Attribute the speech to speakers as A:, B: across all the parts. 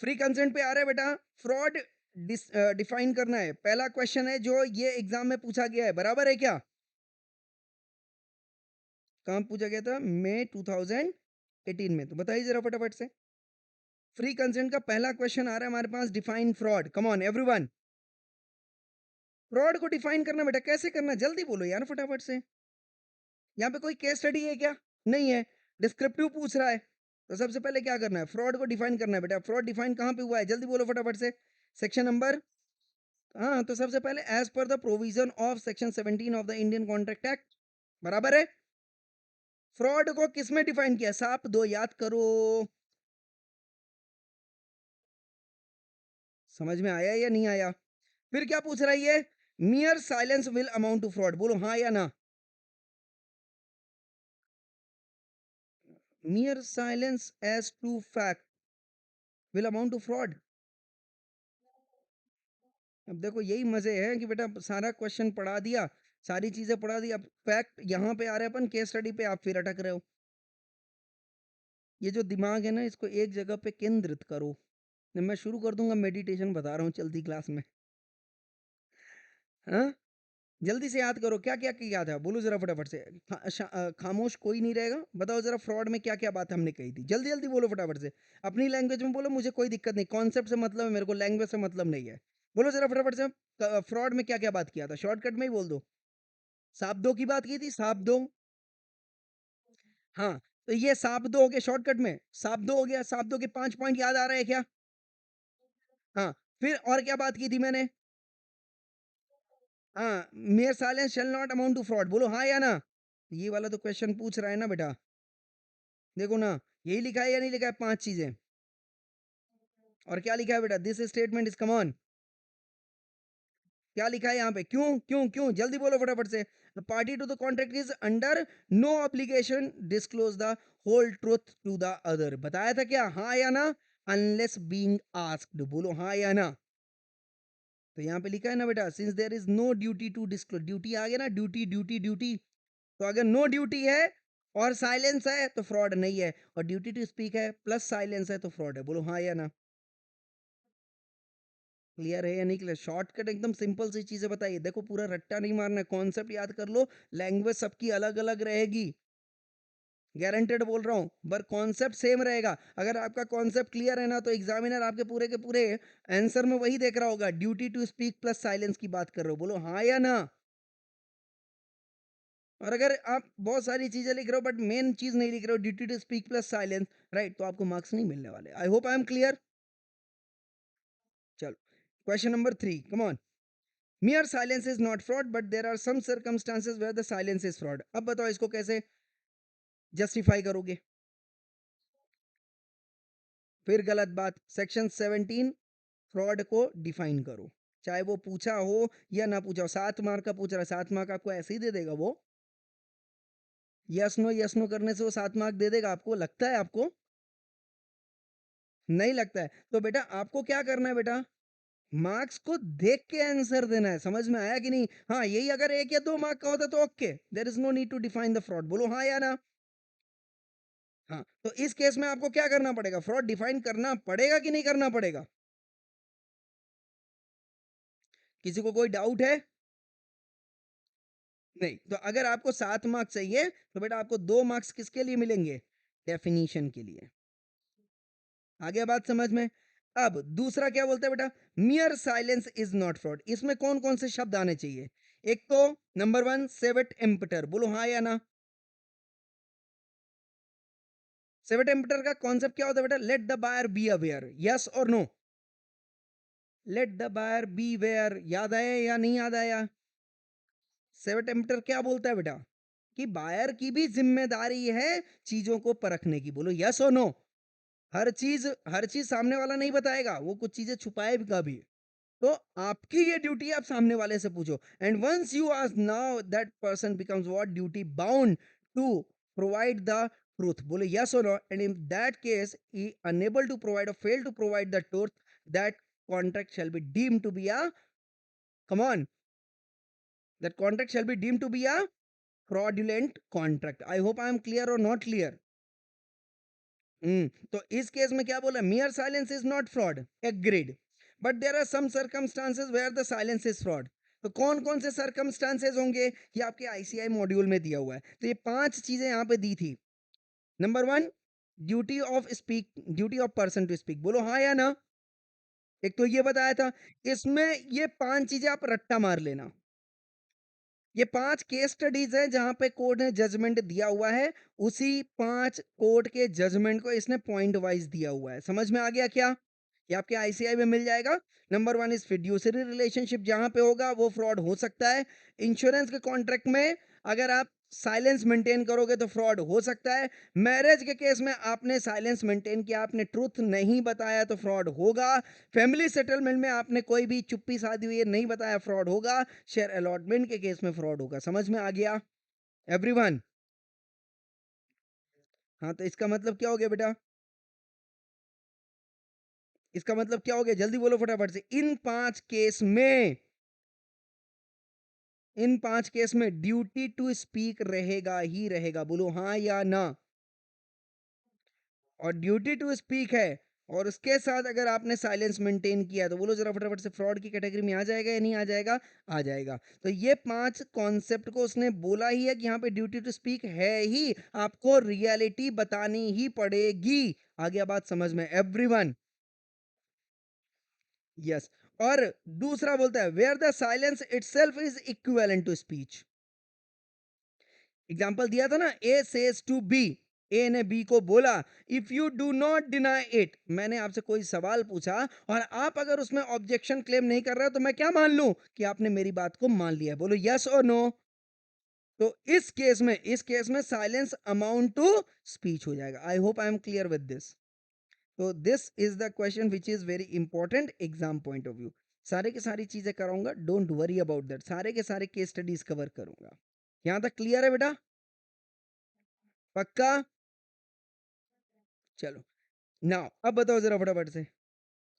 A: Free consent पे आ रहा है बेटा, फ्रॉड डिफाइन करना है। पहला क्वेश्चन है जो ये एग्जाम में पूछा गया है, बराबर है क्या? कहाँ पूछा गया था? मई 2018 में। तो बताइए जरा फटाफट से। फ्री कंसेंट का पहला क्वेश्चन आ रहा है हमारे पास, define fraud. Come on everyone, fraud को डिफाइन करना बेटा, कैसे करना जल्दी बोलो यार फटाफट से। यहाँ पे कोई केस स्टडी है क्या? नहीं है। डिस्क्रिप्टिव पूछ रहा है, तो सबसे पहले क्या करना है? फ्रॉड को डिफाइन करना है बेटा। फ्रॉड डिफाइन कहाँ पे हुआ है, जल्दी बोलो फटाफट से। सेक्शन नंबर, हाँ, तो सबसे पहले as per the provision of section 17 of the Indian contract act, बराबर है। फ्रॉड को किसमें डिफाइन किया? साप दो, याद करो। समझ में आया या नहीं आया? फिर क्या पूछ रहा है ये? Mere silence will amount to fraud, बोलो हाँ या ना। Mere silence as to fact will amount to fraud. अब देखो यही मजे हैं कि बेटा सारा क्वेश्चन पढ़ा दिया, सारी चीजें पढ़ा दी, अब फैक्ट यहाँ पे आ रहे हैं अपन केस स्टडी पे, आप फिर अटक रहे हो। ये जो दिमाग है ना, इसको एक जगह पे केंद्रित करो। मैं शुरू कर दूंगा मेडिटेशन, बता रहा हूँ चलती क्लास में। हाँ, जल्दी से याद करो, क्या क्या किया था, बोलो जरा फटाफट से। खामोश कोई नहीं रहेगा। बताओ जरा फ्रॉड में क्या क्या बात हमने कही थी, जल्दी जल्दी बोलो फटाफट से। अपनी लैंग्वेज में बोलो, मुझे कोई दिक्कत नहीं, कॉन्सेप्ट से मतलब है मेरे को, लैंग्वेज से मतलब नहीं है। बोलो जरा फटाफट से, फ्रॉड में क्या क्या बात किया था, शॉर्टकट में ही बोल दो। सांप दो की बात की थी, सांप दो। हाँ, तो ये सांप दो हो गया शॉर्टकट में, सांप दो हो गया। सांप दो के 5 पॉइंट याद आ रहे हैं क्या? हाँ, फिर और क्या बात की थी मैंने? हाँ, mere silence shall not amount to fraud, बोलो हाँ या ना। ये वाला तो क्वेश्चन पूछ रहा है ना बेटा, देखो ना, यही लिखा है या नहीं लिखा है? 5 चीजें। और क्या लिखा है बेटा? This statement is come on, क्या लिखा है यहाँ पे? क्यों क्यों क्यों, जल्दी बोलो फटाफट से। The party to the contract is under no obligation disclose the whole truth to the other, बताया था क्या, हाँ या ना? अनलेस बीइंग आस्क्ड, बोलो हाँ या ना। तो यहाँ पे लिखा है ना बेटा, since there is no duty to disclose, duty आ गया ना, ड्यूटी ड्यूटी ड्यूटी। तो अगर नो ड्यूटी है और साइलेंस है तो फ्रॉड नहीं है, और ड्यूटी टू स्पीक है प्लस साइलेंस है तो फ्रॉड है, बोलो हाँ या ना। क्लियर है या नहीं क्लियर? शॉर्टकट एकदम सिंपल सी चीजें बताइए, देखो पूरा रट्टा नहीं मारना है, कॉन्सेप्ट याद कर लो। लैंग्वेज सबकी अलग अलग रहेगी, गारंटेड बोल रहा हूँ, पर कॉन्सेप्ट सेम रहेगा। अगर आपका कॉन्सेप्ट क्लियर है ना, तो एग्जामिनर आपके पूरे के पूरे आंसर में वही देख रहा होगा, duty to speak plus silence की बात कर रहे हो, बोलो हाँ या ना। और अगर आप बहुत सारी चीजें लिख रहे हो बट मेन चीज नहीं लिख रहे हो, duty to speak plus silence, right, तो आपको मार्क्स नहीं मिलने वाले। I hope I am clear. चलो, question number 3, come on. Mere silence is not fraud, but there are some circumstances where the silence is fraud. अब बताओ इसको कैसे जस्टिफाई करोगे? फिर गलत बात, सेक्शन 17 फ्रॉड को डिफाइन करो, चाहे वो पूछा हो या ना पूछा हो। 7 मार्क का पूछ रहा है, 7 मार्क आपको ऐसे ही दे देगा वो? यस नो करने से वो 7 मार्क दे देगा आपको, लगता है आपको? नहीं लगता है। तो बेटा आपको क्या करना है बेटा, मार्क्स को देख के आंसर देना है, समझ में आया कि नहीं? हाँ, यही अगर 1 या 2 मार्क का होता तो okay, there is no need to define the fraud, बोलो हाँ या ना। हाँ, तो इस केस में आपको क्या करना पड़ेगा, फ्रॉड डिफाइन करना पड़ेगा कि नहीं करना पड़ेगा? किसी को कोई डाउट है? नहीं, तो अगर आपको 7 मार्क्स चाहिए तो बेटा आपको 2 मार्क्स किसके लिए मिलेंगे? डेफिनेशन के लिए। आ गया बात समझ में? अब दूसरा क्या बोलते हैं बेटा, मियर साइलेंस इज नॉट फ्रॉड, इसमें कौन कौन से शब्द आने चाहिए? एक तो नंबर 1 सेवेट एम्पटर, बोलो हाँ या ना। सेवेट एम्पटर का कॉन्सेप्ट क्या होता है बेटा? Let the buyer be aware, yes और no? Let the buyer beware, याद आया या नहीं याद आया? सेवेट एम्पटर क्या बोलता है बेटा, कि बायर की भी जिम्मेदारी है चीजों को परखने की, बोलो यस और नो। हर चीज सामने वाला नहीं बताएगा, वो कुछ चीजें छुपाएगा भी। तो आपकी ये ड्यूटी है, आप सामने वाले से पूछो, and once you ask, now that person becomes what, duty bound to provide the truth, बोले यस और no. And in that case he unable to provide और fail to provide the truth, that contract shall be deemed to be a, come on, that contract shall be deemed to be a fraudulent contract. I hope I am clear or not clear. तो इस case में क्या बोला, mere silence is not fraud, agreed, but there are some circumstances where the silence is fraud. तो कौन कौन से circumstances होंगे, ये आपके आईसीआई मॉड्यूल में दिया हुआ है। तो ये 5 चीजें यहाँ पे दी थी। Number 1, duty of speak, duty of person to speak, बोलो हाँ या ना। एक तो ये बताया था, इसमें ये 5 चीजें आप रट्टा मार लेना। ये 5 केस स्टडीज हैं जहां पे कोर्ट ने जजमेंट दिया हुआ है, उसी 5 कोर्ट के जजमेंट को इसने पॉइंट वाइज दिया हुआ है। समझ में आ गया क्या? ये आपके आईसीआई में मिल जाएगा। नंबर 1 इज फिड्यूसरी रिलेशनशिप, जहां पे होगा वो फ्रॉड हो सकता है। इंश्योरेंस के कॉन्ट्रैक्ट में अगर आप साइलेंस मेंटेन करोगे तो फ्रॉड हो सकता है। मैरिज के केस में आपने साइलेंस मेंटेन किया, आपने ट्रूथ नहीं बताया तो फ्रॉड होगा। फैमिली सेटलमेंट में आपने कोई भी चुप्पी साधी हुई है नहीं बताया, फ्रॉड होगा। शेयर अलॉटमेंट के केस में फ्रॉड होगा। समझ में आ गया एवरीवन? हाँ, तो इसका मतलब क्या हो गया बेटा? इसका मतलब क्या हो गया, जल्दी बोलो फटाफट से। इन पांच केस में ड्यूटी टू स्पीक रहेगा ही रहेगा, बोलो हाँ या ना। और ड्यूटी टू स्पीक है, और उसके साथ अगर आपने साइलेंस मेंटेन किया तो बोलो जरा फटाफट से, फ्रॉड की कैटेगरी में आ जाएगा या नहीं आ जाएगा? आ जाएगा। तो ये 5 कॉन्सेप्ट को उसने बोला ही है कि यहाँ पे ड्यूटी टू स्पीक है ही, आपको रियलिटी बतानी ही पड़ेगी। आ गया बात समझ में एवरीवन? यस। और दूसरा बोलता है where the silence itself is equivalent to speech. Example दिया था ना, A says to B, A ने बी को बोला, if you do not deny it, मैंने आपसे कोई सवाल पूछा और आप अगर उसमें ऑब्जेक्शन क्लेम नहीं कर रहे हो तो मैं क्या मान लूं कि आपने मेरी बात को मान लिया है? बोलो यस और नो। तो इस केस में साइलेंस अमाउंट टू स्पीच हो जाएगा। I hope I am clear with this. तो this is the question which is very important exam point of view. सारे के सारी चीजें कराऊंगा, डोंट वरी अबाउट दैट, सारे के सारे केस स्टडीज कवर करूंगा। यहां तक क्लियर है बेटा? पक्का? चलो, नाउ अब बताओ जरा फटाफट से।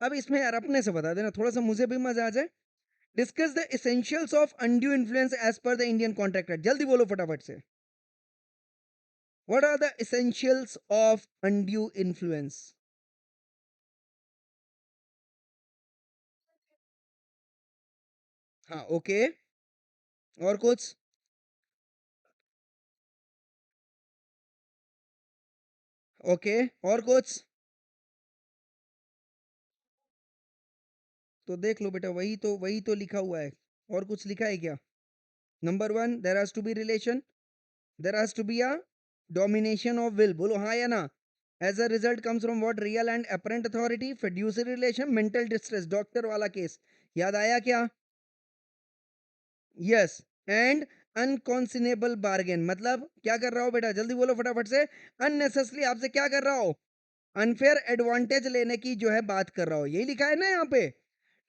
A: अब इसमें यार अपने से बता देना, थोड़ा सा मुझे भी मजा आ जाए। Discuss the essentials of undue influence as per the Indian contract act, जल्दी बोलो फटाफट से। What are the essentials of undue influence? हाँ, ओके। और कुछ? ओके, और कुछ? तो देख लो बेटा, वही तो लिखा हुआ है। और कुछ लिखा है क्या? Number 1, there has to be relation, there has to be a domination of will, बोलो हाँ या ना। As a result comes from what, real and apparent authority, fiduciary relation, mental distress, doctor वाला केस, याद आया क्या? यस। एंड अनकॉन्सिनेबल बार्गेन, मतलब क्या कर रहा हो बेटा, जल्दी बोलो फटाफट से। अननेसेसरी आपसे क्या कर रहा हो, अनफेयर एडवांटेज लेने की जो है बात कर रहा हो, यही लिखा है ना यहाँ पे।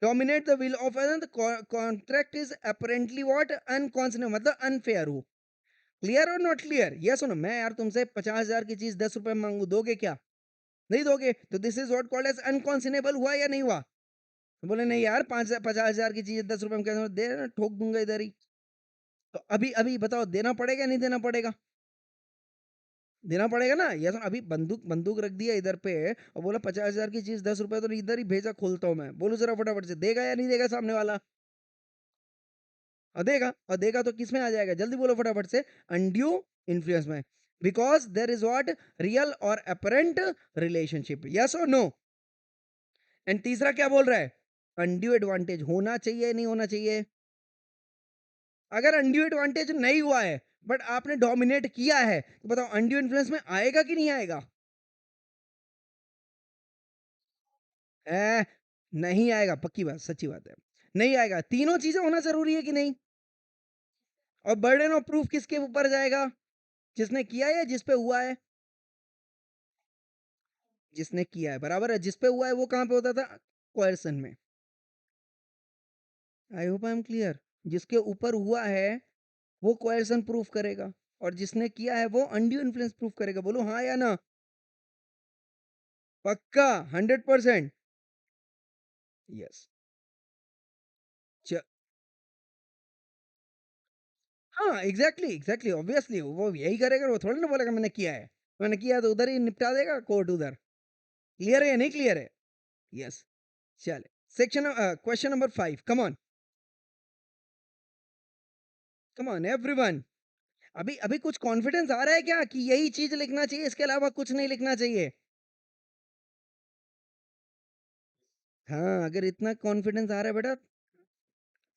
A: Dominate the will of another, contract is apparently what, unconscionable, मतलब अनफेयर हो। क्लियर और नॉट क्लियर? यस सुनो, मैं यार तुमसे 50,000 की चीज 10 रुपए में मांगू, दोगे क्या? नहीं दोगे, तो this is what called as unconscionable, हुआ या नहीं हुआ? तो बोले नहीं यार, 5 50,000 की चीज 10 रुपए में कैसे दे, ठोक दूंगा इधर ही। तो अभी अभी बताओ, देना पड़ेगा नहीं देना पड़ेगा? देना पड़ेगा ना। ये सुन, अभी बंदूक बंदूक रख दिया इधर पे और बोला 50,000 की चीज 10 रुपए, तो इधर ही भेजा खोलता हूँ मैं, बोलो जरा फटाफट से, देगा या नहीं देगा सामने वाला? और देगा, और देगा तो किस में आ जाएगा, जल्दी बोलो फटाफट से। अनड्यू इन्फ्लुएंस में, because there is what, real और अपरेंट रिलेशनशिप, यस और नो। एंड तीसरा क्या बोल रहा है, अनड्यू एडवांटेज होना चाहिए नहीं होना चाहिए? अगर अनड्यू एडवांटेज नहीं हुआ है बट आपने डोमिनेट किया है, तो बताओ अनड्यू इन्फ्लुएंस में आएगा कि नहीं आएगा? है, नहीं आएगा, पक्की बात, सच्ची बात है, नहीं आएगा। तीनों चीजें होना जरूरी है कि नहीं? और बर्डन ऑफ प्रूफ किसके ऊपर जाएगा, जिसने किया है या जिस पे हुआ है? जिसने किया है, बराबर है। जिस पे हुआ है वो कहां पे होता था, कोएर्सन में। आई होप आई एम क्लियर। जिसके ऊपर हुआ है वो कोएर्सन प्रूफ करेगा, और जिसने किया है वो अनड्यू इन्फ्लुएंस प्रूफ करेगा, बोलो हाँ या ना। पक्का 100%? यस। हाँ, एग्जैक्टली एग्जैक्टली, ऑब्वियसली वो यही करेगा, वो थोड़ी ना बोलेगा मैंने किया है। मैंने किया तो उधर ही निपटा देगा कोर्ट उधर। क्लियर है या नहीं क्लियर है? यस। चले section question number 5, come on, come on everyone. अभी अभी कुछ कॉन्फिडेंस आ रहा है क्या कि यही चीज लिखना चाहिए, इसके अलावा कुछ नहीं लिखना चाहिए? हाँ, अगर इतना कॉन्फिडेंस आ रहा है बेटा,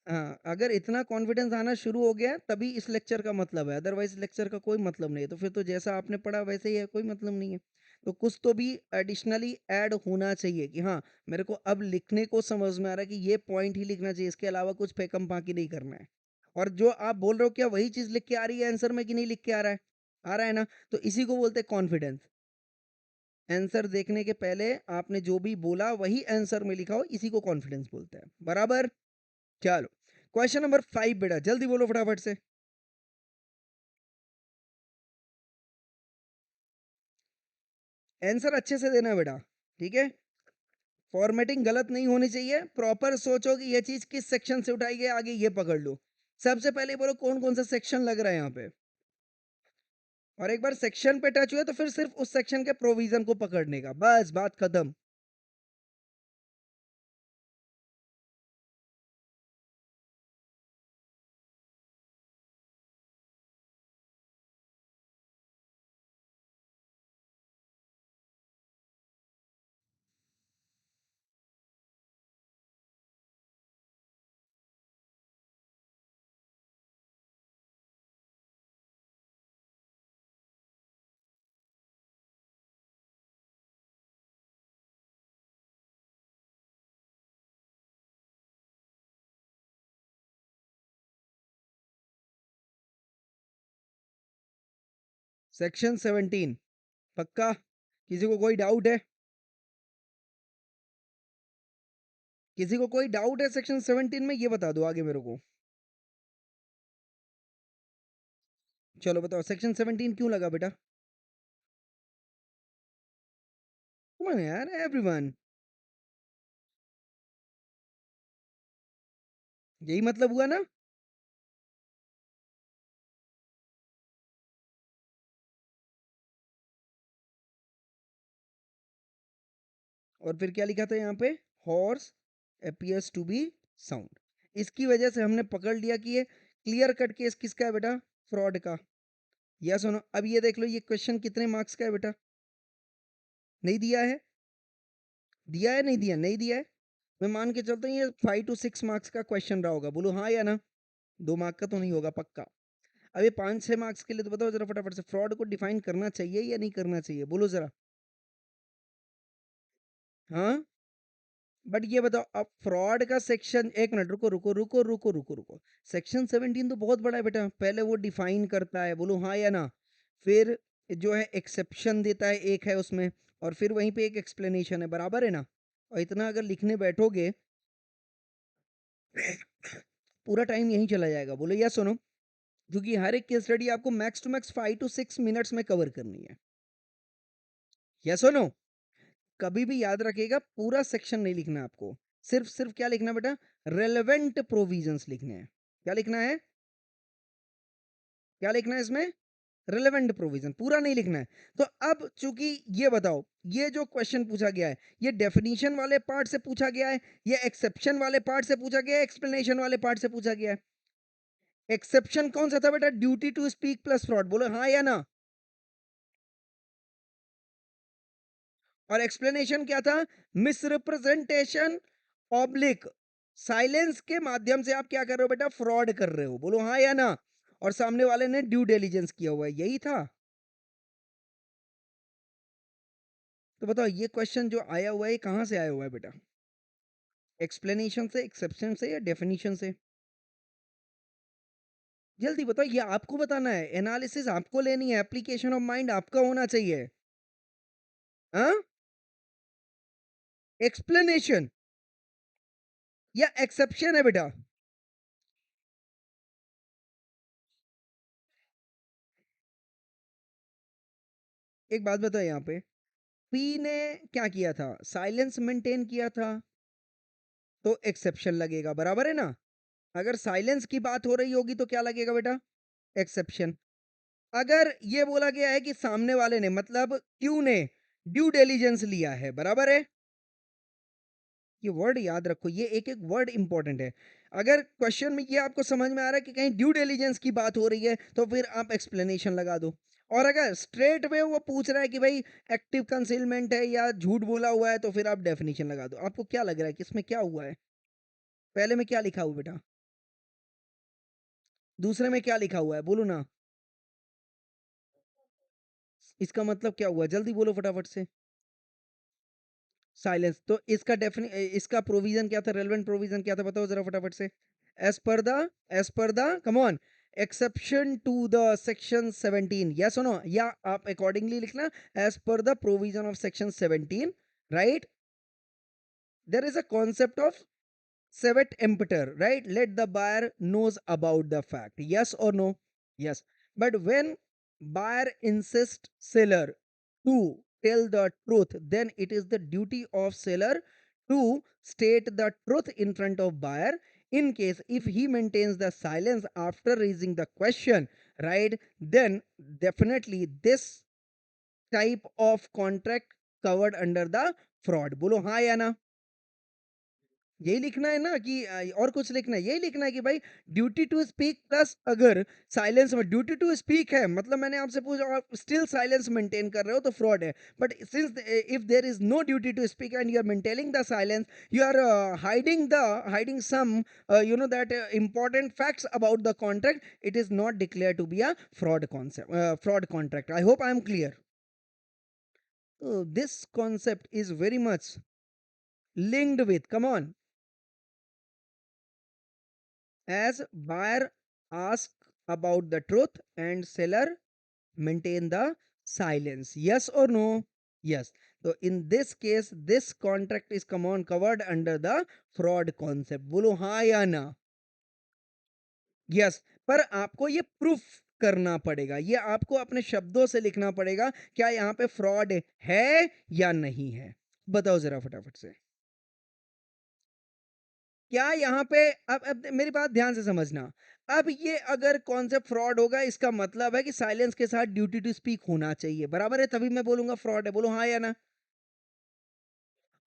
A: हाँ, अगर इतना कॉन्फिडेंस आना शुरू हो गया तभी इस लेक्चर का मतलब है, अदरवाइज लेक्चर का कोई मतलब नहीं है। तो फिर तो जैसा आपने पढ़ा वैसे ही है, कोई मतलब नहीं है। तो कुछ तो भी एडिशनली ऐड होना चाहिए कि हाँ, मेरे को अब लिखने को समझ में आ रहा है कि ये पॉइंट ही लिखना चाहिए, इसके अलावा कुछ फेकम फाकी नहीं करना है। और जो आप बोल रहे हो क्या वही चीज लिख के आ रही है आंसर में कि नहीं लिख के आ रहा है? आ रहा है ना? तो इसी को बोलते हैं कॉन्फिडेंस। आंसर देखने के पहले आपने जो भी बोला वही आंसर में लिखा हो, इसी को कॉन्फिडेंस बोलते हैं, बराबर? चलो क्वेश्चन नंबर 5 बेटा, जल्दी बोलो फटाफट से। आंसर अच्छे से देना बेटा, ठीक है? फॉर्मेटिंग गलत नहीं होनी चाहिए, प्रॉपर सोचो कि ये चीज किस सेक्शन से उठाई गई, आगे ये पकड़ लो। सबसे पहले बोलो कौन कौन सा सेक्शन लग रहा है यहाँ पे, और एक बार सेक्शन पे टच हुए तो फिर सिर्फ उस सेक्शन के प्रोविजन को पकड़ने का, बस बात खत्म। सेक्शन 17 पक्का? किसी को कोई डाउट है? किसी को कोई डाउट है सेक्शन 17 में? ये बता दो आगे मेरे को। चलो बताओ सेक्शन 17 क्यों लगा बेटा? कौन है यार एवरीवन? यही मतलब हुआ ना? और फिर क्या लिखा था यहाँ पे? Horse appears to be sound. इसकी वजह से हमने पकड़ लिया कि ये क्लियर कट केस किसका है बेटा? फ्रॉड का। या सुनो, अब ये देख लो, ये क्वेश्चन कितने मार्क्स का है बेटा? नहीं दिया है? दिया है नहीं दिया? नहीं दिया है। मैं मान के चलता हूँ ये 5 to 6 मार्क्स का क्वेश्चन रहा होगा, बोलो हाँ या ना? 2 मार्क का तो नहीं होगा पक्का। अब ये 5-6 मार्क्स के लिए तो बताओ जरा फटाफट से, फ्रॉड को डिफाइन करना चाहिए या नहीं करना चाहिए, बोलो जरा। हाँ, बट ये बताओ अब फ्रॉड का सेक्शन, एक मिनट रुको रुको रुको रुको रुको रुको, सेक्शन 17 तो बहुत बड़ा है बेटा, पहले वो डिफाइन करता है, बोलो हाँ या ना? फिर जो है एक्सेप्शन देता है, एक है उसमें, और फिर वहीं पे एक एक्सप्लेनेशन है, बराबर है ना? और इतना अगर लिखने बैठोगे पूरा टाइम यहीं चला जाएगा, बोलो या सुनो, क्योंकि हर एक केस स्टडी आपको max to max 5 to 6 minutes में कवर करनी है। या सुनो, कभी भी याद रखिएगा पूरा सेक्शन नहीं लिखना आपको, सिर्फ सिर्फ क्या लिखना बेटा? रेलेवेंट प्रोविजंस लिखने हैं। क्या लिखना है? क्या लिखना है इसमें? रेलेवेंट प्रोविजन, पूरा नहीं लिखना है। तो अब चूंकि ये बताओ, ये जो क्वेश्चन पूछा गया है, ये डेफिनेशन वाले पार्ट से पूछा गया है, ये एक्सेप्शन वाले पार्ट से पूछा गया है, एक्सप्लेनेशन वाले पार्ट से पूछा गया है? एक्सेप्शन कौन सा था बेटा? Duty to speak plus fraud, बोलो हाँ या ना? और एक्सप्लेनेशन क्या था? मिसरिप्रेजेंटेशन ऑब्लिक साइलेंस के माध्यम से आप क्या कर रहे हो बेटा? फ्रॉड कर रहे हो, बोलो हाँ या ना? और सामने वाले ने ड्यू डिलीजेंस किया हुआ है, यही था। तो बताओ ये क्वेश्चन जो आया हुआ है ये कहाँ से आया हुआ है बेटा? एक्सप्लेनेशन से, एक्सेप्शन से, या डेफिनेशन से? जल्दी बताओ, ये आपको बताना है, एनालिसिस आपको लेनी है, एप्लीकेशन ऑफ माइंड आपका होना चाहिए। हाँ, एक्सप्लेनेशन या एक्सेप्शन है बेटा? एक बात बताओ, यहाँ पे पी ने क्या किया था? साइलेंस मेंटेन किया था, तो एक्सेप्शन लगेगा, बराबर है ना? अगर साइलेंस की बात हो रही होगी तो क्या लगेगा बेटा? एक्सेप्शन। अगर ये बोला गया है कि सामने वाले ने मतलब क्यू ने ड्यू डिलिजेंस लिया है, बराबर है? ये वर्ड याद रखो, ये एक-एक वर्ड इंपॉर्टेंट है। अगर क्वेश्चन में ये आपको समझ में आ रहा है कि कहीं ड्यू डिलिजेंस की बात हो रही है, तो फिर आप एक्सप्लेनेशन लगा दो। और अगर स्ट्रेट वे वो पूछ रहा है कि भाई एक्टिव कंसीलमेंट है या झूठ बोला हुआ है, तो फिर आप डेफिनिशन लगा दो। आपको क्या लग रहा है कि इसमें क्या हुआ है? पहले में क्या लिखा हुआ बेटा? दूसरे में क्या लिखा हुआ है? बोलो ना। इसका मतलब क्या हुआ? जल्दी बोलो फटाफट से। साइलेंस। तो इसका इसका प्रोविजन क्या था? रेलेवेंट प्रोविजन क्या था? बताओ जरा फटाफट से। As per the come on exception to the section 17, yes और नो, या आप अकॉर्डिंगली लिखना as per the provision of section 17, right? There is a concept of caveat emptor, right? Let the buyer knows about the fact, yes or no? Yes. But when buyer insists seller to tell the truth, then it is the duty of seller to state the truth in front of buyer. In case if he maintains the silence after raising the question, right, then definitely this type of contract covered under the fraud. बोलो हाँ या ना? यही लिखना है ना कि और कुछ लिखना है? यही लिखना है कि भाई ड्यूटी टू स्पीक प्लस अगर साइलेंस में ड्यूटी टू स्पीक है, मतलब मैंने आपसे पूछा और स्टिल साइलेंस मेंटेन कर रहे हो तो फ्रॉड है। But since if there is no duty to speak and you are maintaining the silence, you are hiding some you know that important facts about the contract, it is not declared to be a fraud concept, fraud contract. I hope I am clear. This concept is very much linked with, come on, as buyer ask about the truth and seller maintain the silence, yes or no? Yes. So in this case this contract is come on covered under the fraud concept. बोलो हाँ या ना? Yes. पर आपको ये proof करना पड़ेगा, ये आपको अपने शब्दों से लिखना पड़ेगा क्या यहाँ पे फ्रॉड है या नहीं है। बताओ जरा फटाफट से। क्या यहाँ पे अब मेरी बात ध्यान से समझना। अब ये अगर कॉन्सेप्ट फ्रॉड होगा इसका मतलब है कि साइलेंस के साथ ड्यूटी टू स्पीक होना चाहिए, बराबर है? तभी मैं बोलूंगा फ्रॉड है। बोलो हाँ या ना?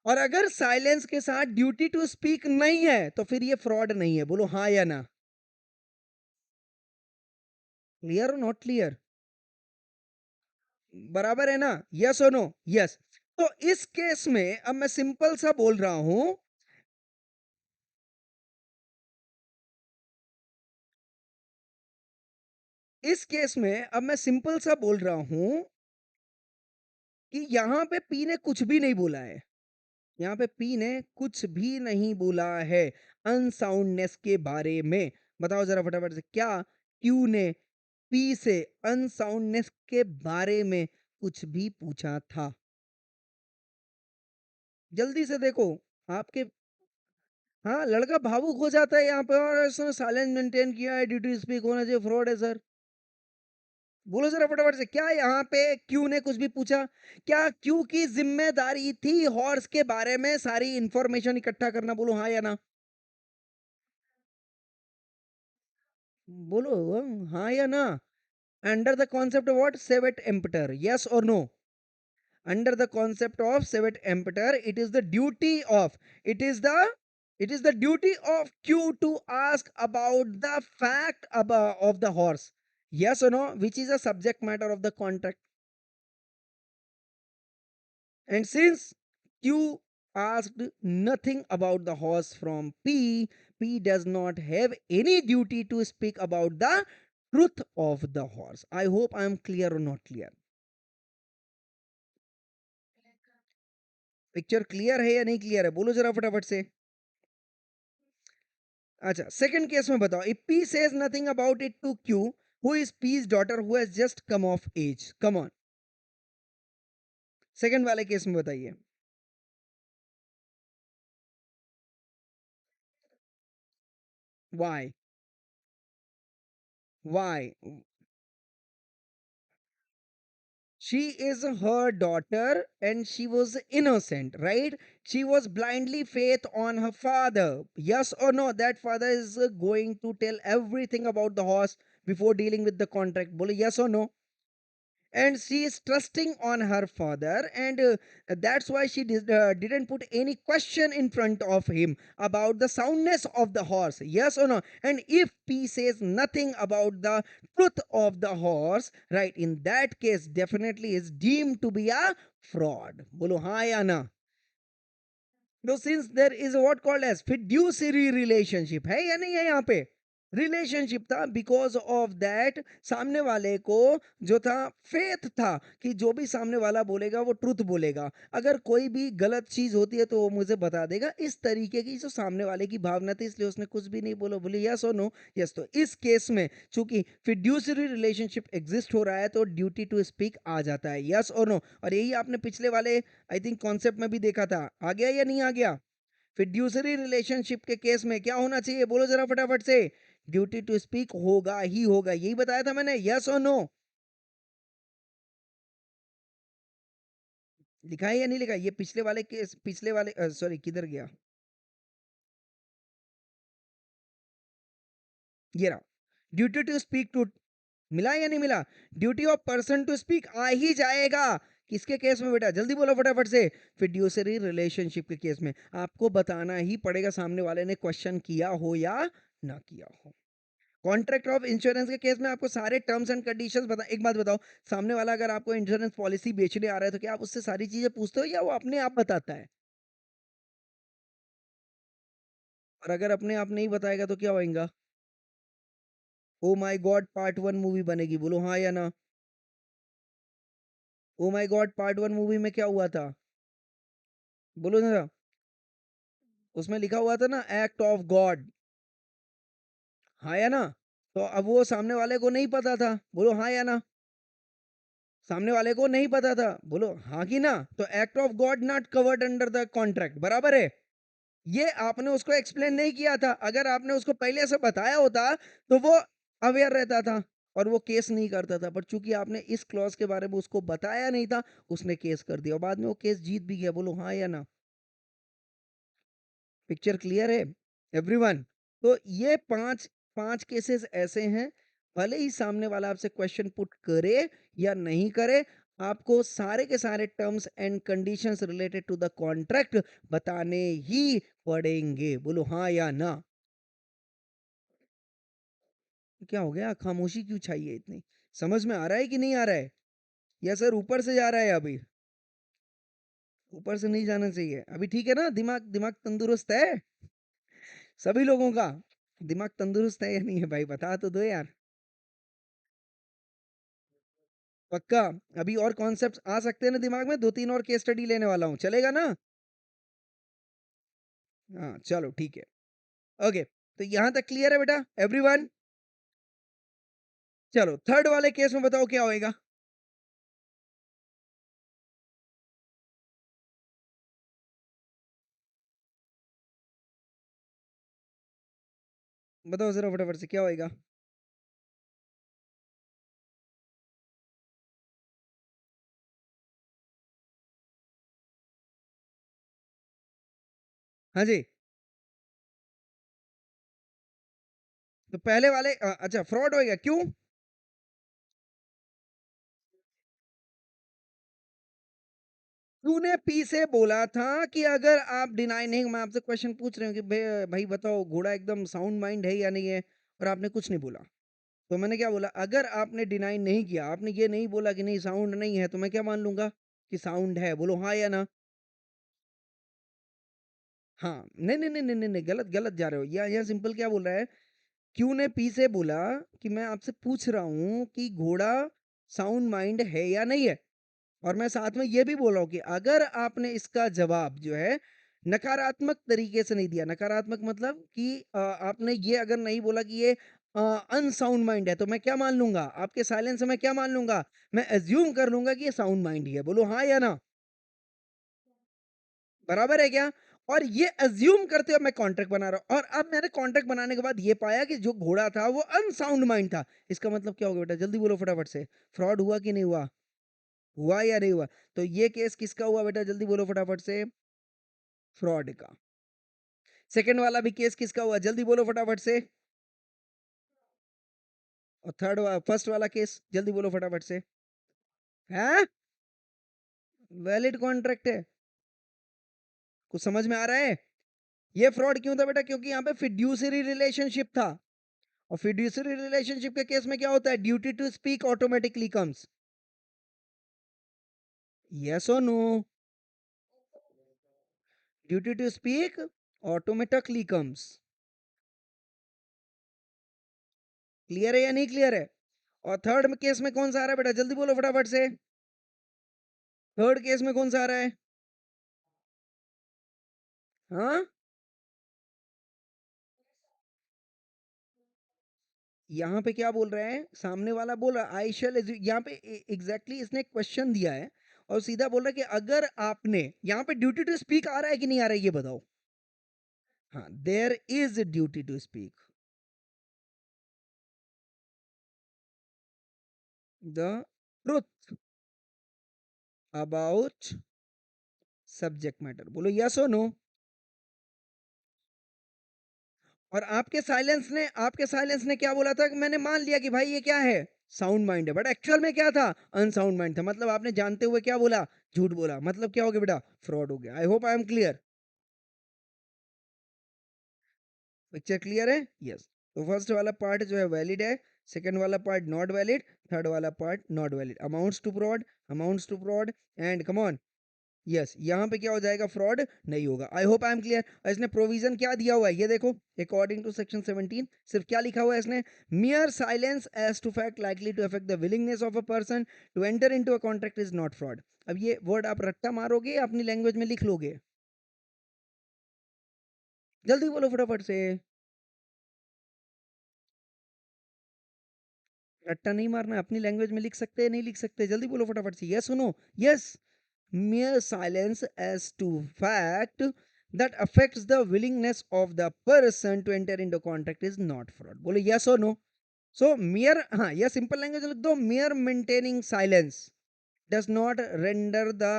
A: और अगर साइलेंस के साथ ड्यूटी टू स्पीक नहीं है तो फिर ये फ्रॉड नहीं है। बोलो हाँ या ना? क्लियर और नॉट क्लियर? बराबर है ना? यस और नो? यस। तो इस केस में अब मैं सिंपल सा बोल रहा हूं, इस केस में अब मैं सिंपल सा बोल रहा हूं कि यहां पे पी ने कुछ भी नहीं बोला है। यहाँ पे पी ने कुछ भी नहीं बोला है अनसाउंडनेस के बारे में। बताओ जरा फटाफट से, क्या क्यू ने पी से अनसाउंडनेस के बारे में कुछ भी पूछा था? जल्दी से देखो आपके। हाँ, लड़का भावुक हो जाता है यहाँ पे और इसने साइलेंस मेंटेन किया है, ड्यूटी स्पीक होना चाहिए, फ्रॉड है सर। बोलो जरा फटाफट से, क्या यहाँ पे क्यू ने कुछ भी पूछा? क्या क्यू की जिम्मेदारी थी हॉर्स के बारे में सारी इंफॉर्मेशन इकट्ठा करना? बोलो हाँ या ना? बोलो हाँ या ना? Under the concept of what? Civet emptor. Yes or no? Under the concept of civet emptor, it is the duty of, it is the, it is the duty of Q to ask about the fact about of the horse. Yes or no? Which is a subject matter of the contract. And since Q asked nothing about the horse from P, P does not have any duty to speak about the truth of the horse. I hope I am clear or not clear. Picture clear है या नहीं clear है? बोलो जरा फटाफट से। अच्छा, second case में बताओ, if P says nothing about it to Q, who is P's daughter who has just come of age? Come on, second वाले केस में बताइए। Why? Why? She is her daughter and she was innocent, right? She was blindly faith on her father. Yes or no? That father is going to tell everything about the horse before dealing with the contract? बोले yes और no? And she is trusting on her father, and that's why she didn't put any question in front of him about the soundness of the horse. Yes or no? And if P says nothing about the truth of the horse, right, in that case definitely is deemed to be a fraud. Bolo ha ya na? No, since there is what called as fiduciary relationship, है या नहीं है यहाँ पे? Relationship था, because of that सामने वाले को जो था फेथ था कि जो भी सामने वाला बोलेगा वो ट्रुथ बोलेगा, अगर कोई भी गलत चीज होती है तो वो मुझे बता देगा, इस तरीके की जो सामने वाले की भावना थी, इसलिए उसने कुछ भी नहीं बोला, बोले यस और नो? यस। तो इस केस में चूंकि फिड्यूसरी रिलेशनशिप एग्जिस्ट हो रहा है तो ड्यूटी टू स्पीक आ जाता है, यस और नो? और यही आपने पिछले वाले आई थिंक कॉन्सेप्ट में भी देखा था, आ गया या नहीं आ गया? फिड्यूसरी रिलेशनशिप के केस में क्या होना चाहिए, बोलो जरा फटाफट से? ड्यूटी टू स्पीक होगा ही होगा, यही बताया था मैंने, यस और नो? लिखा है या नहीं लिखा? ये पिछले वाले केस, पिछले वाले सॉरी किधर गया, ये रहा। ड्यूटी टू स्पीक टू, मिला या नहीं मिला? Duty of person to speak आ ही जाएगा, किसके केस में बेटा, जल्दी बोलो फटाफट से? फिड्यूसरी रिलेशनशिप के केस में आपको बताना ही पड़ेगा सामने वाले ने क्वेश्चन किया हो या ना किया हो। कॉन्ट्रैक्ट ऑफ इंश्योरेंस के केस में आपको सारे टर्म्स एंड कंडीशंस बता, एक बात बताओ, सामने वाला अगर आपको इंश्योरेंस पॉलिसी बेचने आ रहा है तो क्या आप उससे सारी चीजें पूछते हो या वो अपने आप बताता है? और अगर अपने आप नहीं बताएगा तो क्या होएगा? Oh my God part one movie बनेगी, बोलो हाँ या ना? Oh my God part one movie में क्या हुआ था, बोलो ना? उसमें लिखा हुआ था ना, एक्ट ऑफ गॉड, हाँ या ना? तो अब वो सामने वाले को नहीं पता था, बोलो हाँ या ना? सामने वाले को नहीं पता था, बोलो हाँ कि ना? तो act of God not covered under the contract, बराबर है? ये आपने उसको एक्सप्लेन नहीं किया था, अगर आपने उसको पहले से बताया होता तो वो अवेयर रहता था और वो केस नहीं करता था, पर चूंकि आपने इस क्लॉज के बारे में उसको बताया नहीं था, उसने केस कर दिया और बाद में वो केस जीत भी गया, बोलो हाँ या ना? पिक्चर क्लियर है एवरीवन? तो ये पांच पांच केसेस ऐसे हैं, भले ही सामने वाला आपसे क्वेश्चन पुट करे या नहीं करे, आपको सारे के सारे terms and conditions related to the contract बताने ही पड़ेंगे, बोलो हाँ या ना? क्या हो गया, खामोशी क्यों छाई है इतनी? समझ में आ रहा है कि नहीं आ रहा है? या सर ऊपर से जा रहा है अभी? ऊपर से नहीं जाना चाहिए अभी, ठीक है ना? दिमाग दिमाग तंदुरुस्त है सभी लोगों का? दिमाग तंदुरुस्त है या नहीं है भाई, बता तो दो यार। पक्का? अभी और कॉन्सेप्ट्स आ सकते हैं ना दिमाग में, दो तीन और केस स्टडी लेने वाला हूँ, चलेगा ना? हाँ चलो ठीक है। ओके, तो यहां तक क्लियर है बेटा एवरीवन? चलो थर्ड वाले केस में बताओ क्या होएगा? बताओ जरा फटाफट से क्या होएगा? हाँ जी। तो पहले वाले अच्छा फ्रॉड होएगा, क्यों? तूने पी से बोला था कि अगर आप डिनाई नहीं, मैं आपसे क्वेश्चन पूछ रही हूँ कि भाई बताओ घोड़ा एकदम साउंड माइंड है या नहीं है, और आपने कुछ नहीं बोला। तो मैंने क्या बोला, अगर आपने डिनाई नहीं किया, आपने ये नहीं बोला कि नहीं साउंड नहीं है, तो मैं क्या मान लूंगा कि साउंड है, बोलो हाँ या ना? हाँ, नहीं नहीं नहीं नहीं नहीं नहीं, गलत गलत जा रहे हो, यहाँ सिंपल क्या बोल रहा है, क्यू ने पी से बोला कि मैं आपसे पूछ रहा हूँ कि घोड़ा साउंड माइंड है या नहीं है, और मैं साथ में ये भी बोल रहा हूँ कि अगर आपने इसका जवाब जो है नकारात्मक तरीके से नहीं दिया, नकारात्मक मतलब कि आपने ये अगर नहीं बोला कि ये अनसाउंड माइंड है, तो मैं क्या मान लूंगा, आपके साइलेंस से मैं क्या मान लूंगा, मैं एज्यूम कर लूंगा कि ये साउंड माइंड ही है, बोलो हाँ या ना? बराबर है क्या? और ये एज्यूम करते हुए मैं कॉन्ट्रैक्ट बना रहा हूं, और अब मैंने कॉन्ट्रैक्ट बनाने के बाद ये पाया कि जो घोड़ा था वो अनसाउंड माइंड था, इसका मतलब क्या होगा बेटा, जल्दी बोलो फटाफट से? फ्रॉड हुआ कि नहीं हुआ? हुआ या नहीं हुआ? तो ये केस किसका हुआ बेटा, जल्दी बोलो फटाफट से? फ्रॉड का। सेकंड वाला भी केस किसका हुआ, जल्दी बोलो फटाफट से? और फर्स्ट वाला केस जल्दी बोलो फटाफट से। है वैलिड कॉन्ट्रैक्ट है। कुछ समझ में आ रहा है? ये फ्रॉड क्यों था बेटा? क्योंकि यहाँ पे फिड्यूसरी रिलेशनशिप था, और फिड्यूसरी रिलेशनशिप के केस में क्या होता है? Duty to speak automatically comes. Yes और no? Duty to speak automatically comes. Clear है या नहीं क्लियर है? और थर्ड केस में कौन सा आ रहा है बेटा? जल्दी बोलो फटाफट से। थर्ड केस में कौन सा आ रहा है? हाँ, यहाँ पे क्या बोल रहे हैं? सामने वाला बोल रहा आई शैल, यहाँ पे एग्जैक्टली इसने क्वेश्चन दिया है और सीधा बोल रहा है कि अगर आपने, यहाँ पे ड्यूटी टू स्पीक आ रहा है कि नहीं आ रहा है ये बताओ। हाँ, there is duty to speak the truth about subject matter. बोलो यस और नो? और आपके साइलेंस ने क्या बोला था? कि मैंने मान लिया कि भाई ये क्या है, साउंड माइंड है, बट एक्चुअल में क्या था? अनसाउंड माइंड था। मतलब आपने जानते हुए क्या बोला? झूठ बोला। मतलब क्या हो गया बेटा? फ्रॉड हो गया। I hope I am clear. Picture clear है? यस। तो फर्स्ट वाला पार्ट जो है वैलिड है, सेकंड वाला पार्ट नॉट वैलिड, थर्ड वाला part not valid. Amounts to fraud, amounts to fraud, and come on. Yes, यहाँ पे क्या हो जाएगा? फ्रॉड नहीं होगा। I hope I am clear. इसने प्रोविजन क्या दिया हुआ है ये देखो, अकॉर्डिंग टू सेक्शन 17 सिर्फ क्या लिखा हुआ है इसने? Mere silence as to fact likely to affect the willingness of a person to enter into a contract is not fraud. अब ये वर्ड आप रट्टा मारोगे या अपनी लैंग्वेज में लिख लोगे? जल्दी बोलो फटाफट से। रट्टा नहीं मारना, अपनी लैंग्वेज में लिख सकते हैं नहीं लिख सकते? जल्दी बोलो फटाफट से। यस सुनो। Yes, mere silence as to fact that affects the willingness of the person to enter into contract is not fraud। बोलो yes or no? So mere, हाँ, या सिंपल लैंग्वेज में लिख दो, mere maintaining silence does not render the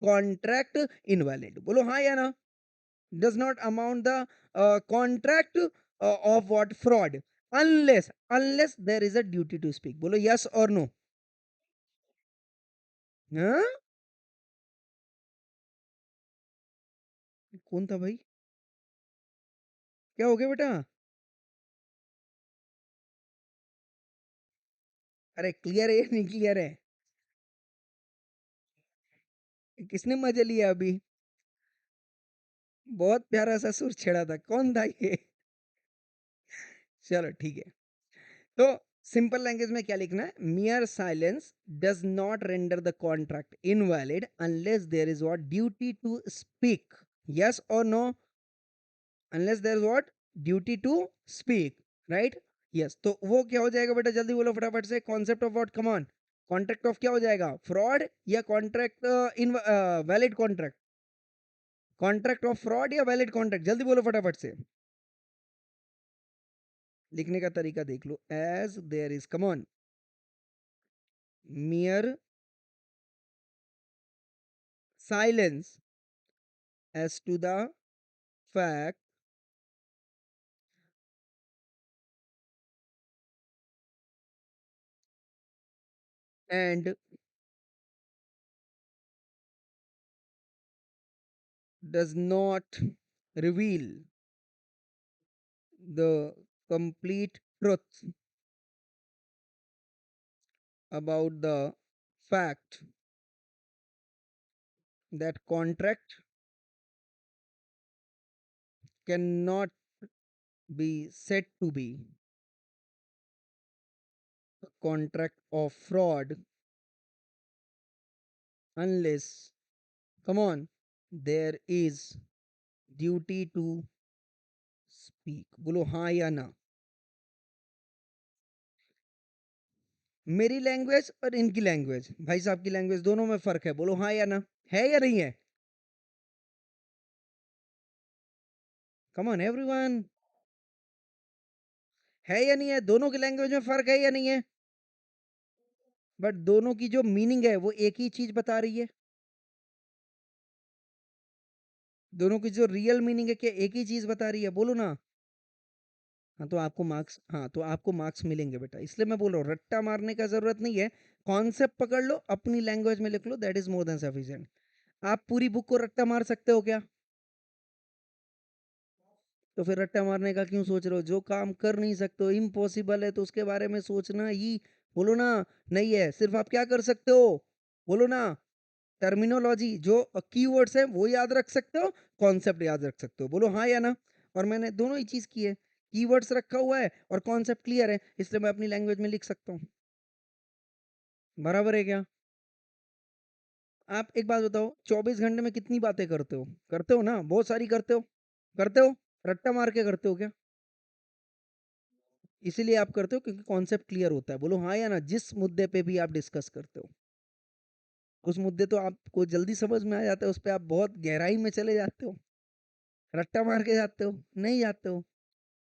A: contract invalid। बोलो हाँ या ना? does not amount the contract of what? Fraud, unless there is a duty to speak। बोलो yes or no? हाँ, कौन था भाई? क्या हो गया बेटा? अरे क्लियर है या नहीं क्लियर है? किसने मजे लिया अभी? बहुत प्यारा सा सुर छेड़ा था, कौन था ये? चलो ठीक है। तो सिंपल लैंग्वेज में क्या लिखना है? Mere silence does not render the contract invalid unless there is what? Duty to speak. Yes और no? Unless there is what? Duty to speak, right? Yes. तो वो क्या हो जाएगा बेटा? जल्दी बोलो फटाफट से। Concept of what? Come on. Contract of क्या हो जाएगा? फ्रॉड या contract invalid contract? Contract of fraud या वैलिड कॉन्ट्रैक्ट? जल्दी बोलो फटाफट से। लिखने का तरीका देख लो। As there is, come on, mere silence as to the fact and does not reveal the complete truth about the fact that contract cannot be said to be a contract of fraud unless, come on, there is duty to speak. बोलो हाँ या ना? मेरी language और इनकी language, भाई साहब की लैंग्वेज, दोनों में फर्क है। बोलो हाँ या ना? है या नहीं है? कम ऑन एवरीवन, है या नहीं है? दोनों की लैंग्वेज में फर्क है या नहीं है? बट दोनों की जो मीनिंग है वो एक ही चीज बता रही है। दोनों की जो रियल मीनिंग है क्या एक ही चीज बता रही है? बोलो ना। हाँ तो आपको मार्क्स, हाँ तो आपको मार्क्स मिलेंगे बेटा, इसलिए मैं बोल रहा हूँ रट्टा मारने का जरूरत नहीं है। कॉन्सेप्ट पकड़ लो, अपनी लैंग्वेज में लिख लो, that is more than sufficient. आप पूरी बुक को रट्टा मार सकते हो क्या? तो फिर रट्टा मारने का क्यों सोच रहे हो? जो काम कर नहीं सकते हो, इम्पॉसिबल है, तो उसके बारे में सोचना ही, बोलो ना, नहीं है। सिर्फ आप क्या कर सकते हो, बोलो ना, टर्मिनोलॉजी जो कीवर्ड्स है वो याद रख सकते हो, कॉन्सेप्ट याद रख सकते हो, बोलो हाँ या ना। और मैंने दोनों ही चीज की है, कीवर्ड्स रखा हुआ है और कॉन्सेप्ट क्लियर है, इसलिए मैं अपनी लैंग्वेज में लिख सकता हूँ। बराबर है क्या? आप एक बात बताओ, 24 घंटे में कितनी बातें करते हो? करते हो ना, बहुत सारी करते हो। करते हो? रट्टा मार के करते हो क्या? इसीलिए आप करते हो क्योंकि कॉन्सेप्ट क्लियर होता है, बोलो हाँ या ना। जिस मुद्दे पे भी आप डिस्कस करते हो, उस मुद्दे तो आपको जल्दी समझ में आ जाता है, उस पर आप बहुत गहराई में चले जाते हो। रट्टा मार के जाते हो नहीं जाते हो,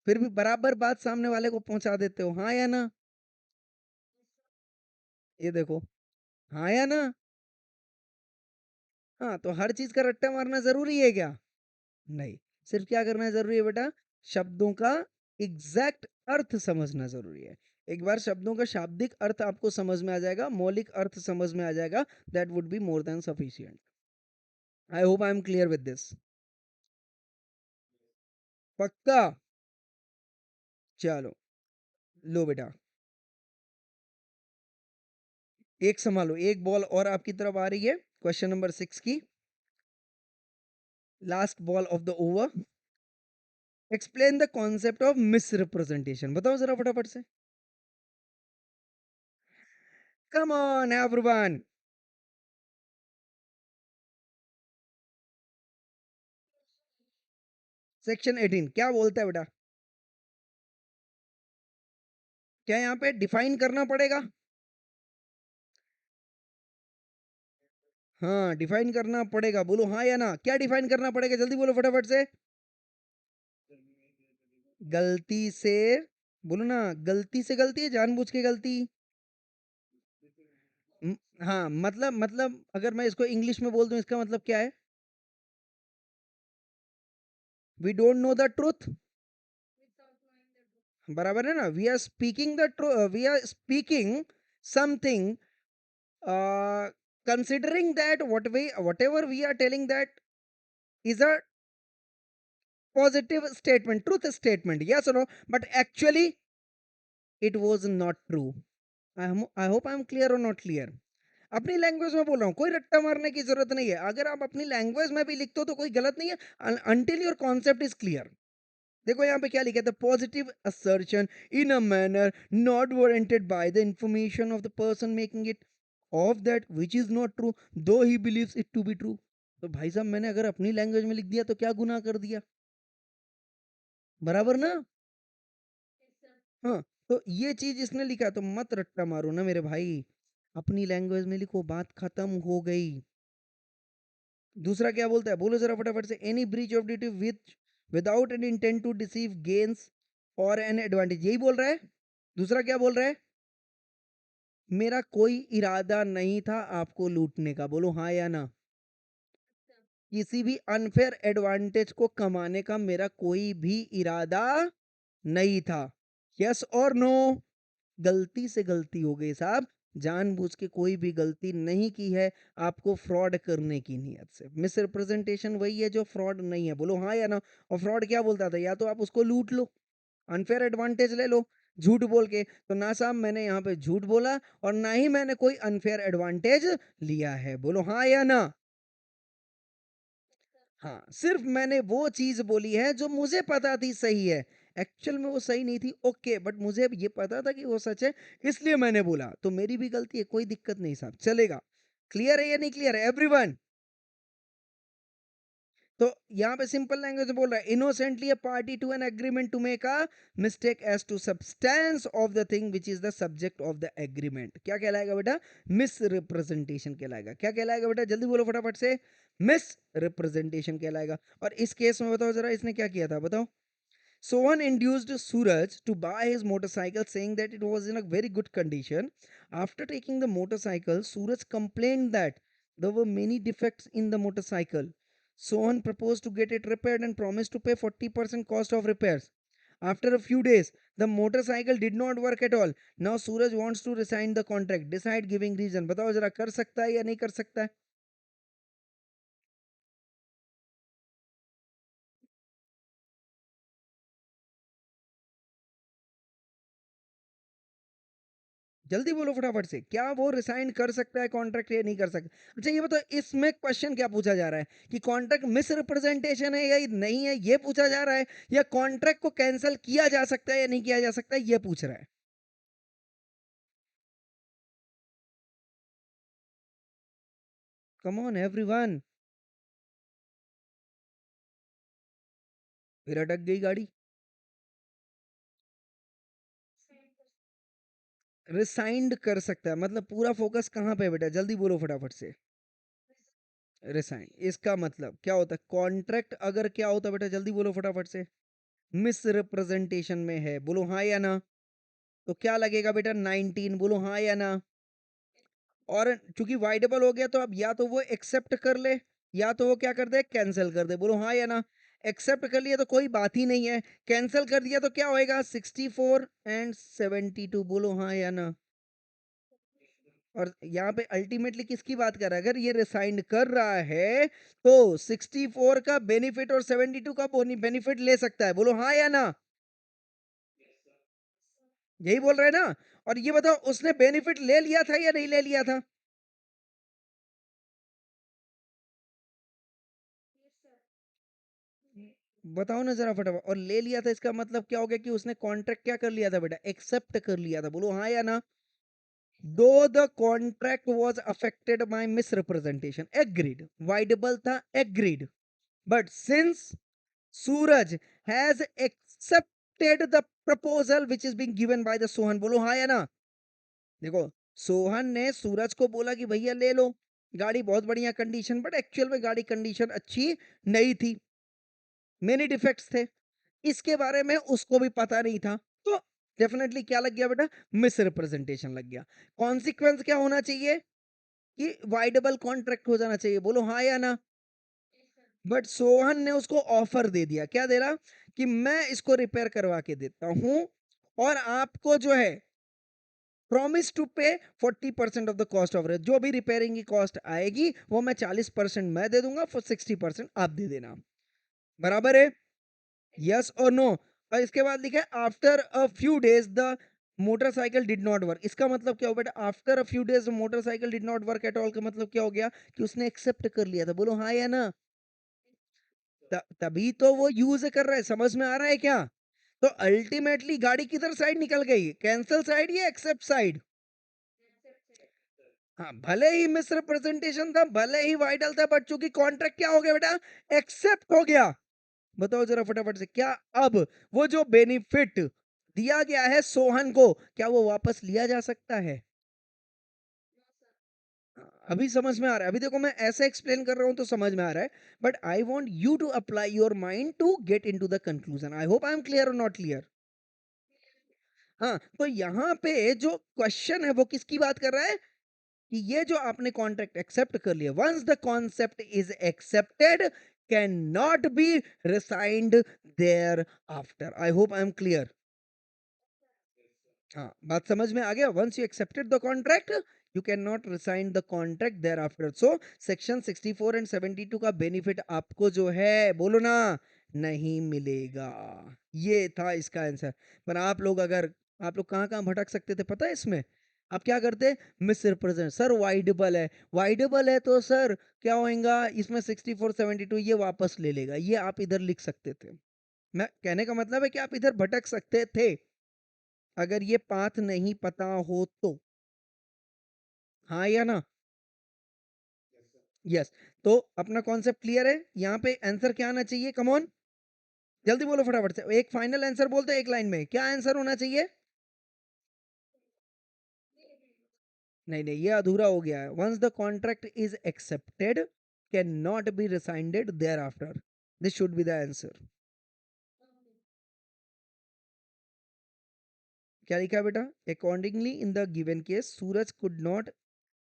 A: फिर भी बराबर बात सामने वाले को पहुंचा देते हो, हाँ या ना। ये देखो, हाँ या ना। हाँ तो हर चीज का रट्टा मारना जरूरी है क्या? नहीं। सिर्फ क्या करना जरूरी है बेटा, शब्दों का एग्जैक्ट अर्थ समझना जरूरी है। एक बार शब्दों का शाब्दिक अर्थ आपको समझ में आ जाएगा, मौलिक अर्थ समझ में आ जाएगा, that would be more than sufficient. I hope I am clear with this. पक्का? चलो, लो बेटा, एक संभालो, एक बॉल और आपकी तरफ आ रही है, क्वेश्चन नंबर 6 की last ball of the over. Explain the concept of miss representation, बताओ जरा फटाफट से। कम ऑन एवरीवन। सेक्शन 18 क्या बोलता है बेटा? क्या यहाँ पे डिफाइन करना पड़ेगा? हाँ डिफाइन करना पड़ेगा, बोलो हाँ या ना। क्या डिफाइन करना पड़ेगा, जल्दी बोलो फटाफट से। गलती से, बोलो ना, गलती से गलती है जानबूझ के गलती? हाँ मतलब अगर मैं इसको इंग्लिश में बोल दूं, इसका मतलब क्या है? We don't know the truth. बराबर है ना, we are speaking the true, we are speaking something, considering that whatever we are telling, that is a positive statement, truth statement, yes or no, but actually it was not true. I hope I am clear or not clear. अपनी language में बोल रहा हूँ, कोई रट्टा मारने की जरूरत नहीं है। अगर आप अपनी लैंग्वेज में भी लिखते हो तो कोई गलत नहीं है, until your concept is clear। देखो यहाँ पे क्या लिखा था, positive assertion in a manner not warranted by the information of the person making it, of that which is not true though he believes it to be true. तो भाई साहब मैंने अगर अपनी लैंग्वेज में लिख दिया तो क्या गुनाह कर दिया? बराबर ना? हाँ, तो ये चीज इसने लिखा है, तो मत रट्टा मारो ना मेरे भाई, अपनी लैंग्वेज में लिखो, बात खत्म हो गई। दूसरा क्या बोलता है, बोलो जरा फटाफट से। Any breach of duty with without an intent to deceive gains और एन एडवांटेज, यही बोल रहा है। दूसरा क्या बोल रहा है, मेरा कोई इरादा नहीं था आपको लूटने का, बोलो हाँ या ना। किसी भी अनफेयर एडवांटेज को कमाने का मेरा कोई भी इरादा नहीं था, यस और नो। गलती से गलती हो गई साहब, जानबूझ के कोई भी गलती नहीं की है, आपको फ्रॉड करने की नियत से। मिस रिप्रेजेंटेशन वही है जो फ्रॉड नहीं है, बोलो हाँ या ना। और फ्रॉड क्या बोलता था, या तो आप उसको लूट लो, अनफेयर एडवांटेज ले लो झूठ बोल के, तो ना साहब मैंने यहाँ पे झूठ बोला और ना ही मैंने कोई अनफेयर एडवांटेज लिया है, बोलो हाँ या ना। हाँ, सिर्फ मैंने वो चीज बोली है जो मुझे पता थी सही है, एक्चुअल में वो सही नहीं थी, ओके, बट मुझे ये पता था कि वो सच है, इसलिए मैंने बोला, तो मेरी भी गलती है, कोई दिक्कत नहीं साहब, चलेगा। क्लियर है या नहीं क्लियर है एवरीवन? तो यहाँ पे सिंपल लैंग्वेज में बोल रहा है, innocently a party to an agreement to make a mistake as to substance of the thing which is the subject of the agreement, क्या कहलाएगा बेटा? मिस रिप्रेजेंटेशन कहलाएगा। क्या कहलाएगा बेटा, जल्दी बोलो फटाफट से। मिस रिप्रेजेंटेशन कहलाएगा। और इस केस में बताओ जरा, इसने क्या किया था, बताओ। Sohan induced Suraj to buy his motorcycle, saying that it was in a very good condition. After taking the motorcycle, Suraj complained that there were many defects in the motorcycle. Sohan proposed to get it repaired and promised to pay 40% cost of repairs. After a few days, the motorcycle did not work at all. Now Suraj wants to resign the contract. Decide giving reason. बताओ जरा कर सकता है या नहीं कर सकता है? जल्दी बोलो फटाफट से, क्या वो रिसाइन कर सकता है कॉन्ट्रैक्ट या नहीं कर सकता? अच्छा ये बताओ, इसमें क्वेश्चन क्या पूछा जा रहा है कि कॉन्ट्रैक्ट मिस रिप्रेजेंटेशन है या नहीं है, ये पूछा जा रहा है, या कॉन्ट्रैक्ट को कैंसिल किया जा सकता है या नहीं किया जा सकता है, ये पूछ रहा है। कम ऑन एवरीवन। फिर अटक गई गाड़ी। रिसाइंड कर सकता है मतलब पूरा फोकस कहाँ पे है बेटा, जल्दी बोलो फटाफट से। रिसाइन, इसका मतलब क्या होता है? कॉन्ट्रैक्ट अगर क्या होता है बेटा, जल्दी बोलो फटाफट से। मिस रिप्रेजेंटेशन में है, बोलो हाँ या ना। तो क्या लगेगा बेटा? 19, बोलो हाँ या ना। और चूंकि वाइडेबल हो गया तो अब या तो वो एक्सेप्ट कर ले, या तो वो क्या कर दे, कैंसिल कर दे। बोलो हाँ या ना। एक्सेप्ट कर लिया तो कोई बात ही नहीं है, कैंसिल कर दिया तो क्या होएगा? 64 एंड 72, बोलो हाँ या ना। और यहाँ पे अल्टीमेटली किसकी बात कर रहा है? अगर ये रिसाइंड कर रहा है तो 64 का बेनिफिट और 72 का बेनिफिट ले सकता है। बोलो हाँ या ना। यही बोल रहे हैं ना। और ये बताओ, उसने बेनिफिट ले लिया था या नहीं ले लिया था? बताओ ना जरा फटाफट। और ले लिया था इसका मतलब क्या हो गया? कि उसने कॉन्ट्रैक्ट क्या कर लिया था बेटा? एक्सेप्ट कर लिया था। बोलो हाँ या ना। Though the contract was affected by misrepresentation, agreed, voidable था, agreed, but since Suraj has accepted the proposal which is being given by the Sohan, बोलो हाँ या ना। देखो, सोहन ने सूरज को बोला कि भैया ले लो गाड़ी, बहुत बढ़िया कंडीशन, बट एक्चुअल में गाड़ी कंडीशन अच्छी नहीं थी, मेनी डिफेक्ट्स थे, इसके बारे में उसको भी पता नहीं था। तो डेफिनेटली क्या लग गया बेटा? मिस रिप्रेजेंटेशन लग गया। कॉन्सिक्वेंस क्या होना चाहिए? कि वाइडेबल कॉन्ट्रैक्ट हो जाना चाहिए। बोलो हाँ या ना। बट सोहन ने उसको ऑफर दे दिया, क्या दे रहा? कि मैं इसको रिपेयर करवा के देता हूं, और आपको जो है प्रॉमिस टू पे 40% ऑफ द कॉस्ट ऑफ, जो भी रिपेयरिंग की कॉस्ट आएगी वो मैं 40% मैं दे दूंगा, फॉर 60% आप दे देना। बराबर है? यस और नो। और इसके बाद लिखा है after a few days the motorcycle did not work. इसका मतलब क्या हो बेटा? After a few days motorcycle did not work at all का मतलब क्या हो गया? कि उसने एक्सेप्ट कर लिया था। बोलो हाँ या ना। तभी तो वो यूज कर रहा है, समझ में आ रहा है क्या? तो अल्टीमेटली गाड़ी किधर साइड निकल गई? कैंसल साइड या एक्सेप्ट साइड? हाँ, भले ही मिसरिप्रेजेंटेशन था, भले ही वाइडल था, बट चूंकि कॉन्ट्रैक्ट क्या हो गया बेटा? एक्सेप्ट हो गया। बताओ जरा फटाफट से, क्या अब वो जो बेनिफिट दिया गया है सोहन को, क्या वो वापस लिया जा सकता है? अभी समझ में आ रहा है? अभी देखो, मैं ऐसे एक्सप्लेन कर रहा हूं तो समझ में आ रहा है, but I want you to apply your mind to get in to the conclusion. I hope I am clear और नॉट क्लियर? हाँ, तो यहाँ पे जो क्वेश्चन है वो किसकी बात कर रहा है? कि ये जो आपने कॉन्ट्रैक्ट एक्सेप्ट कर लिया, once the concept is accepted, can not be rescinded thereafter. I hope I am clear? हाँ, बात समझ में आ गया? Once you accepted the contract, you can not rescind the contract thereafter. So section 64 and 72 का benefit आपको जो है, बोलो ना, नहीं मिलेगा। ये था इसका आंसर। पर आप लोग अगर, आप लोग कहाँ कहाँ भटक सकते थे पता है इसमें? आप क्या करते? मिस रिप्रेजेंट, सर वाइडेबल है, वाइडेबल है तो सर क्या होएगा इसमें? 64 72 ये वापस ले लेगा, ये आप इधर लिख सकते थे। मैं कहने का मतलब है कि आप इधर भटक सकते थे अगर ये पाथ नहीं पता हो तो। हाँ या ना? यस। तो अपना कॉन्सेप्ट क्लियर है? यहाँ पे आंसर क्या आना चाहिए? कम ऑन, जल्दी बोलो फटाफट से, एक फाइनल आंसर बोलते एक लाइन में, क्या आंसर होना चाहिए? नहीं नहीं, ये अधूरा हो गया है। Once the contract is accepted, can not be rescinded thereafter. This should be the answer. क्या लिखा है बेटा? Accordingly in the given case Suraj could not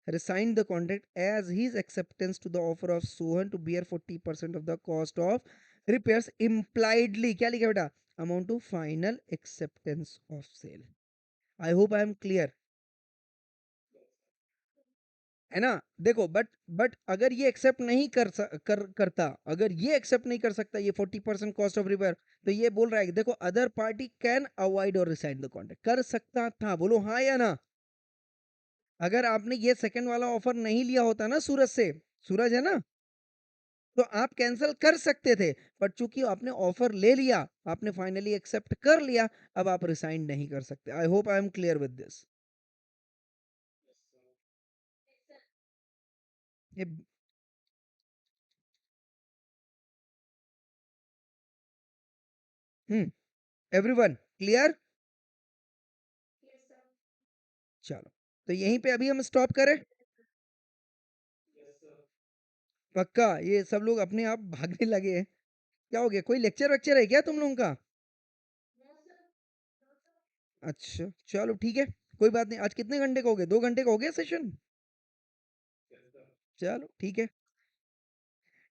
A: resigned the contract as his acceptance to the offer of Sohan to bear 40% of the cost of repairs impliedly, क्या लिखा बेटा? amount to final acceptance of sale. I hope I am clear. है ना? देखो but अगर ये accept नहीं करता, अगर ये एक्सेप्ट नहीं कर सकता ये 40% कॉस्ट ऑफ रिपेयर, तो ये बोल रहा है कि देखो अदर पार्टी कैन अवॉइड और रिसाइन द कॉन्ट्रैक्ट, कर सकता था, बोलो हाँ या ना? अगर आपने ये सेकंड वाला ऑफर नहीं लिया होता ना सूरज से, सूरज है ना, तो आप कैंसिल कर सकते थे, बट चूंकि आपने ऑफर ले लिया, आपने फाइनली एक्सेप्ट कर लिया, अब आप रिसाइन नहीं कर सकते। आई hope I am clear with this. ये एवरीवन क्लियर? चलो, तो यहीं पे अभी हम स्टॉप करें। पक्का ये सब लोग अपने आप भागने लगे हैं। क्या हो गया, कोई लेक्चर वेक्चर है क्या तुम लोगों का? अच्छा चलो ठीक है, कोई बात नहीं। आज कितने घंटे का हो गया, 2 घंटे का हो गया सेशन? चलो ठीक है,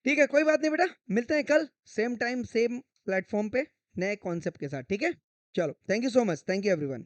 A: ठीक है कोई बात नहीं बेटा, मिलते हैं कल सेम टाइम सेम प्लेटफॉर्म पे नए कॉन्सेप्ट के साथ, ठीक है? चलो, thank you so much, thank you everyone.